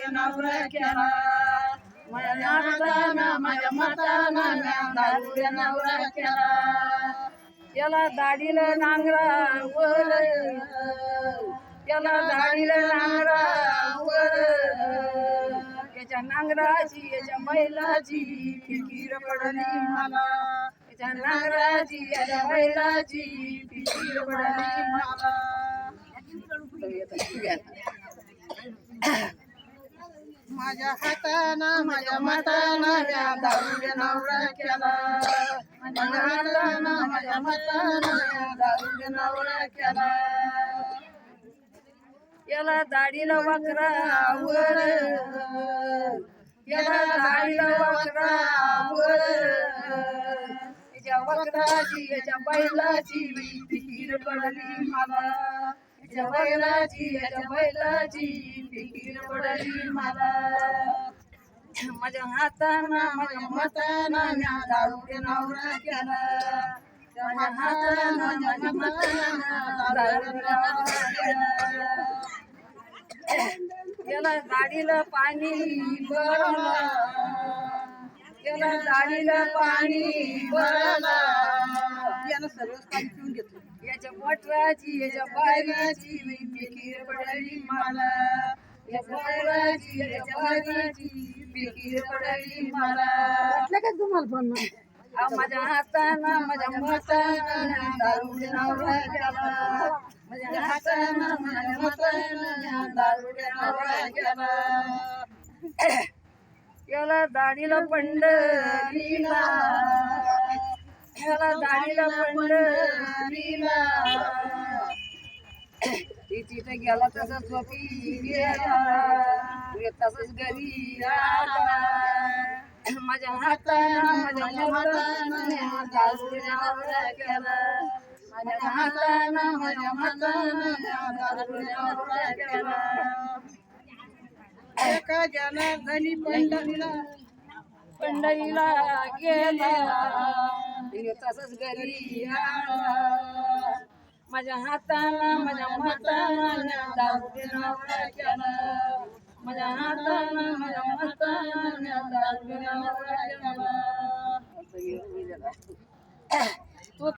दारुड्या नवरा केला माझ्या हातानं माझ्या मतानं दारुड्या नवरा केला त्याला दाढीला नांगरावर त्याला दाढीला नांगरावर त्याच्या नांगराची याच्या बैलाची फिकीर पडली मला त्याच्या नांगराची याच्या बैलाची फिकीर पडली मला माझ्या हातानं माझ्या मतानं दारुड्या नवरा केला माझ्या हातानं माझ्या मतानं दारुड्या नवरा केला याला दाढीला वक्रावर याला दाढीला वक्रावर याच्या वक्राची याच्या बैलाची फिकीर पडली मला याच्या बैलाची याच्या बैलाची फिकीर पडली मला माझ्या हातानं माझ्या मतानं दारुड्या नवरा केला माझ्या हातानं माझ्या मतानं दारुड्या नवरा केला याला दाढीला पाणी भरला याला दाढीला पाणी भरला यानं सर्वच पाणी पिऊन घेतलं याच्या मोटराची याच्या बैलाची फिकीर पडली मला याच्या बैलाची याच्या बैलाची फिकीर पडली मला वाटलं का तुम्हाला पण माझ्या हातानं माझ्या मतानं दारुड्या नवरा केला माझ्या हातानं माझ्या मतानं दारुड्या नवरा केला याला दाढीला पंढरीला याला दाढीला पंढरीला तिथे गेला तसंच स्वती गेला तसंच घरी आला माझ्या हातानं माझ्या मतानं दारुड्या नवरा केला माझ्या हातानं माझ्या मतानं दारुड्या नवरा केला एका जनार्दनी पंढरीला गेला तसंच घरी आला माझ्या हातानं माझ्या मतानं दारुड्या नवरा केला माझ्या हातानं माझ्या मतानं दारुड्या नवरा केला